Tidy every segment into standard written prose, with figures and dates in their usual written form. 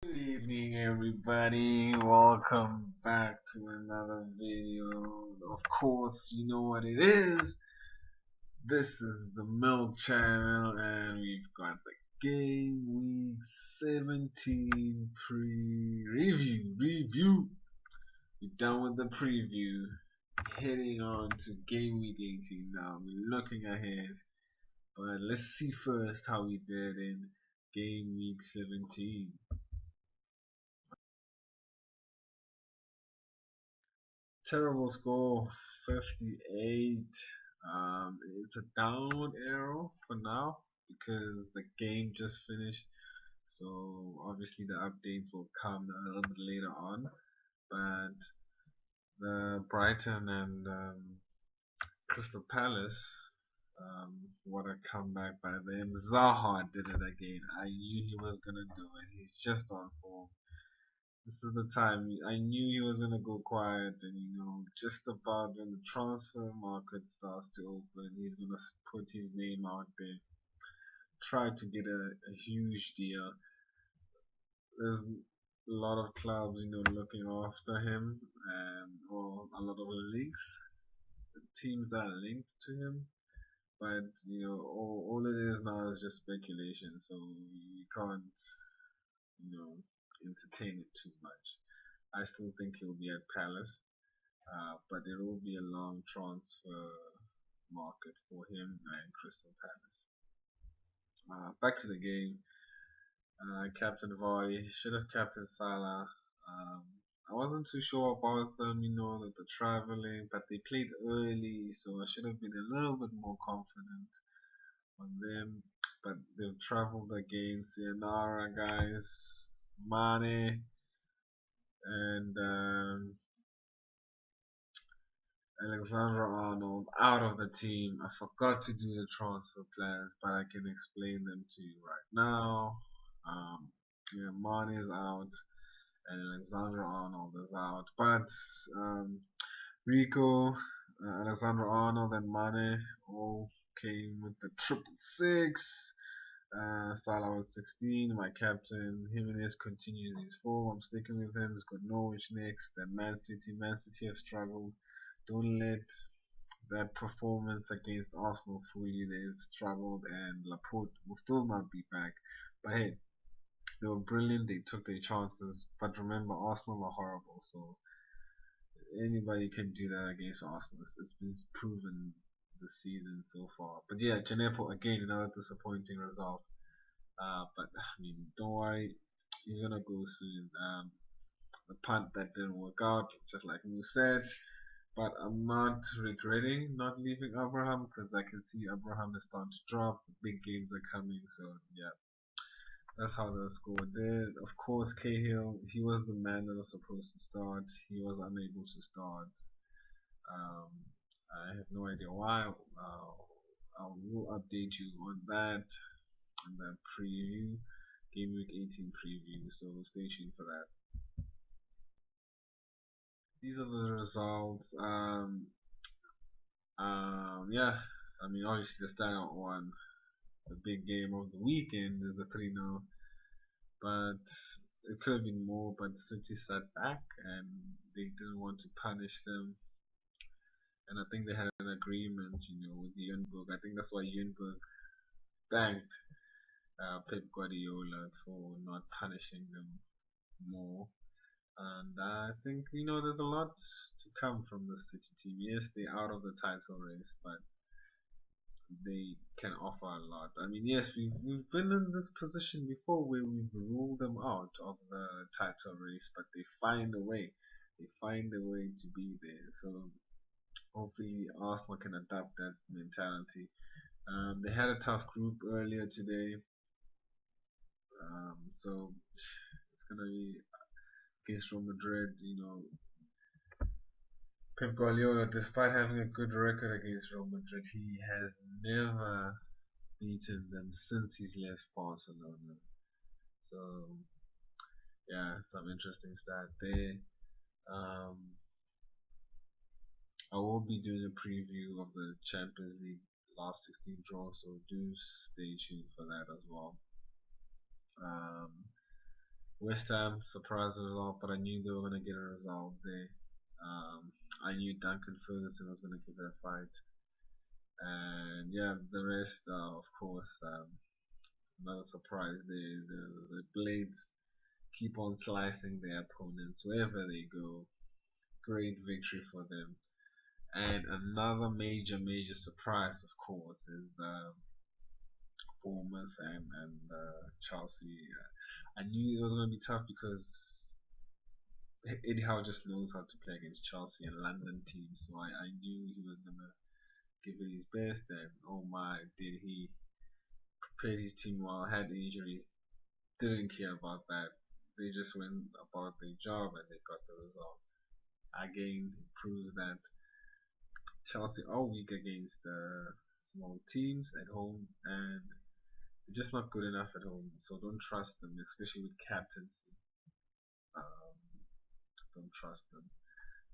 Good evening, everybody. Welcome back to another video. Of course, you know what it is. This is the Milk Channel, and we've got the Game Week 17 review. We're done with the preview. Heading on to Game Week 18 now. We're looking ahead, but let's see first how we did in Game Week 17. Terrible score, 58. It's a downward arrow for now because the game just finished. So obviously the updates will come a little bit later on. But the Brighton and Crystal Palace, what a comeback by them. Zaha did it again. I knew he was gonna do it. He's just on form. This is the time I knew he was gonna go quiet, and just about when the transfer market starts to open, he's gonna put his name out there, try to get a huge deal. There's a lot of clubs, looking after him, and or a lot of leagues, teams that are linked to him. But all it is now is just speculation, so you can't, you know, entertain it too much. I still think he'll be at Palace, but there will be a long transfer market for him and Crystal Palace. Back to the game. Captain Vardy should have captain Salah. Um, I wasn't too sure about them, that the traveling, but they played early, so I should have been a little bit more confident on them. But they've traveled against Yanara guys, Mane, and Alexander-Arnold out of the team. I forgot to do the transfer plans, but I can explain them to you right now. Yeah, Mane is out and Alexander-Arnold is out, but Rico, Alexander-Arnold, and Mane all came with the triple six. Salah with 16. My captain Jimenez continues his form. I'm sticking with him. He's got Norwich next, and Man City. Man City have struggled. Don't let that performance against Arsenal fool you. They've struggled, and Laporte will still not be back. But hey, they were brilliant. They took their chances. But remember, Arsenal are horrible. So anybody can do that against Arsenal. It's been proven this season so far. But yeah, Janepo again, another disappointing result. But I mean, don't worry, he's gonna go soon. The punt that didn't work out, just like Mo said. But I'm not regretting not leaving Abraham because I can see Abraham is starting to drop. Big games are coming, so yeah, that's how the score did. Of course, Cahill, he was the man that was supposed to start. He was unable to start. Um, I have no idea why. I will update you on that in the preview, Game Week 18 preview. So stay tuned for that. These are the results. Yeah, I mean, obviously the standout one, the big game of the weekend is the 3-0, but it could have been more. But City sat back and they didn't want to punish them, and I think they had an agreement, with Jürgen. I think that's why Jürgen thanked Pep Guardiola for not punishing them more. And I think there's a lot to come from the City team. Yes, they're out of the title race, but they can offer a lot. I mean, yes, we've been in this position before where we've ruled them out of the title race, but they find a way. They find a way to be there. So hopefully Arsenal can adapt that mentality. They had a tough group earlier today, so it's gonna be against Real Madrid. Pep Guardiola, despite having a good record against Real Madrid, he has never beaten them since he's left Barcelona. So yeah, some interesting stat there. Um, I will be doing a preview of the Champions League last 16 draw, so do stay tuned for that as well. Um, West Ham surprised result, but I knew they were gonna get a result there. I knew Duncan Ferguson was gonna give it a fight, and yeah, the rest, of course, another surprise. The Blades keep on slicing their opponents wherever they go. Great victory for them. And another major surprise, of course, is the Bournemouth and Chelsea. I knew it was going to be tough because Eddie Howe just knows how to play against Chelsea and London teams. So I knew he was going to give it his best. And oh my, did he prepare his team well, had injuries, didn't care about that. They just went about their job and they got the result. Again, it proves that Chelsea are weak against small teams at home and they're just not good enough at home. So don't trust them, especially with captaincy. Um, don't trust them.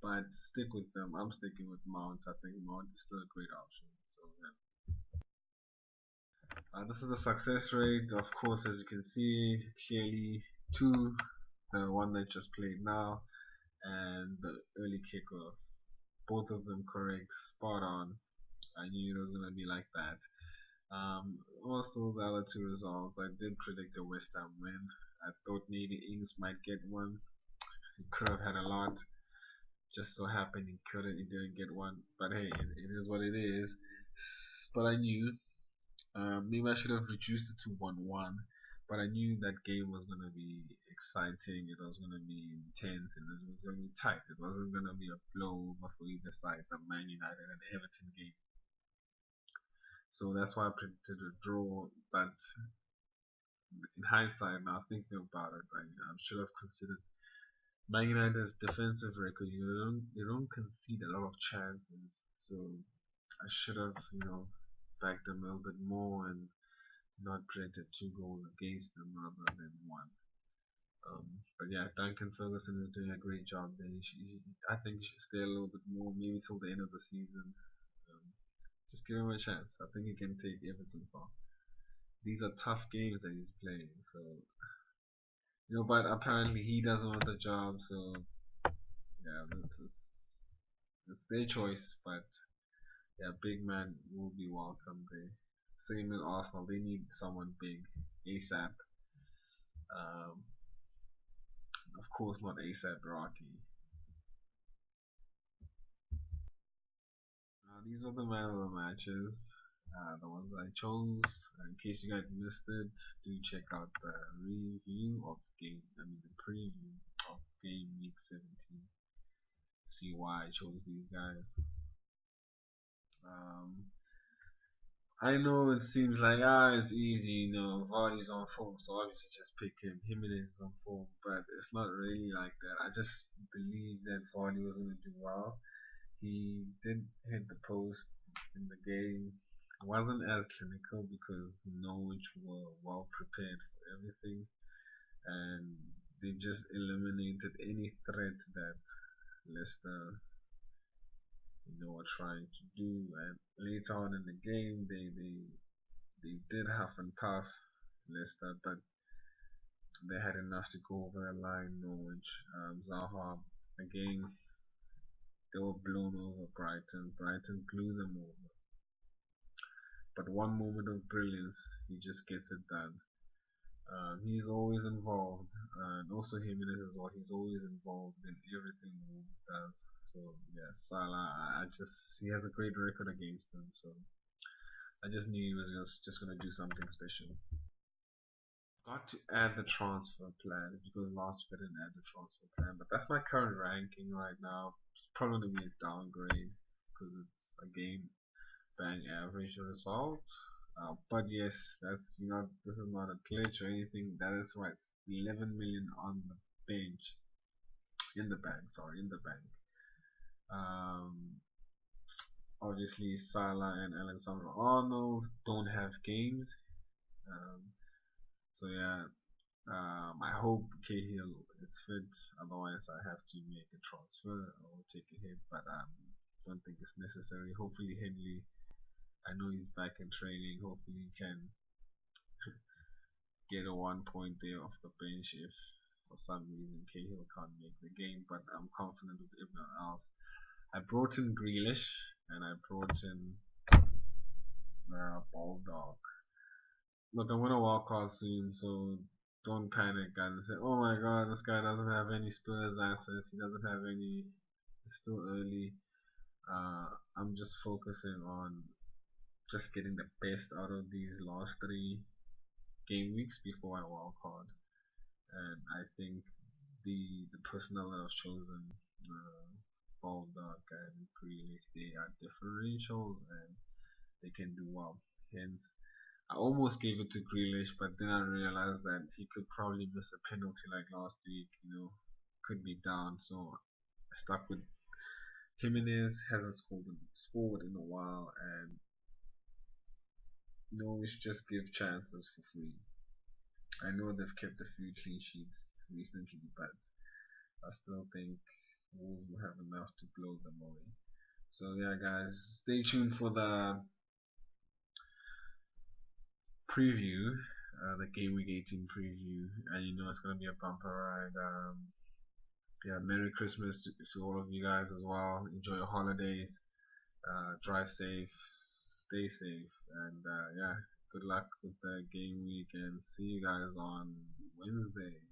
But stick with them. I'm sticking with Mount. I think Mount is still a great option. So yeah. This is the success rate, of course, as you can see clearly. Two, the one that just played now, and the early kickoff. Both of them correct, spot on. I knew it was gonna be like that. Also, the other two results, I did predict a West Ham win. I thought maybe Ings might get one. He could have had a lot. Just so happened he couldn't. He didn't get one. But hey, it is what it is. But I knew. Maybe I should have reduced it to 1-1. But I knew that game was gonna be exciting. It was gonna be intense, and it was gonna be tight. It wasn't gonna be a blow for either side. The Man United and Everton game. So that's why I predicted a draw. But in hindsight, now thinking about it, I should have considered Man United's defensive record. They don't concede a lot of chances, so I should have backed them a little bit more and not predicted 2 goals against them rather than one. But yeah, Duncan Ferguson is doing a great job there. I think he should stay a little bit more, maybe till the end of the season. Um, just give him a chance. I think he can take Everton far. These are tough games that he's playing, so but apparently he doesn't want the job, so yeah, it's their choice. But yeah, big man will be welcome there. Same with Arsenal, they need someone big ASAP. Um, of course, not ASAP Rocky. These are the man of the matches, the ones I chose. In case you guys missed it, do check out the review of game. I mean the preview of game week 17. See why I chose these guys. Um, I know it seems like it's easy, Vardy's on form, so obviously just pick him. Jimenez is on form, but it's not really like that. I just believe that Vardy was gonna do well. He did hit the post in the game. Wasn't as clinical because Norwich were well prepared for everything, and they just eliminated any threat that Leicester were trying to do. And later on in the game, they did half and puff Leicester, but they had enough to go over the line. Norwich, Zaha again, they were blown over Brighton. Brighton blew them over. But one moment of brilliance, he just gets it done. He's always involved, and also Jimenez as well. He's always involved in everything Wolves does. So yeah, Salah, I just he has a great record against them. So I just knew he was just gonna do something special. Got to add the transfer plan because last week I didn't add the transfer plan, but that's my current ranking right now. It's probably gonna be a downgrade because it's a game bang average result. But yes, that's this is not a glitch or anything. That is right. 11 million on the bench, in the bank. Sorry, in the bank. Um, Obviously Salah and Alexander Arnold don't have games. Um, so yeah, I hope Cahill is fit. Otherwise, I have to make a transfer or take a hit. But don't think it's necessary. Hopefully Henley. I know he's back in training. Hopefully he can get a 1 point there off the bench if for some reason Cahill can't make the game, but I'm confident with everyone else. I brought in Grealish and I brought in Baldock. Look, I'm gonna walk out soon, so don't panic, guys, and say, "Oh my God, this guy doesn't have any Spurs assets. He doesn't have any." It's still early. I'm just focusing on just getting the best out of these last 3 game weeks before I walk hard. And I think the personnel that I've chosen, uh, Baldock and Grealish, they are differentials and they can do well. Hence, I almost gave it to Grealish, but then I realized that he could probably miss a penalty like last week. Could be down. So I stuck with Jimenez. Hasn't scored in a while, and we should just give chances for free. I know they've kept a few clean sheets recently, but I still think Wolves will have enough to blow them away. So yeah, guys, stay tuned for the preview, the Game Week 18 preview, and it's gonna be a bumper ride. Yeah, Merry Christmas to all of you guys as well. Enjoy your holidays. Drive safe, stay safe, and yeah, good luck with the game week, and see you guys on Wednesday.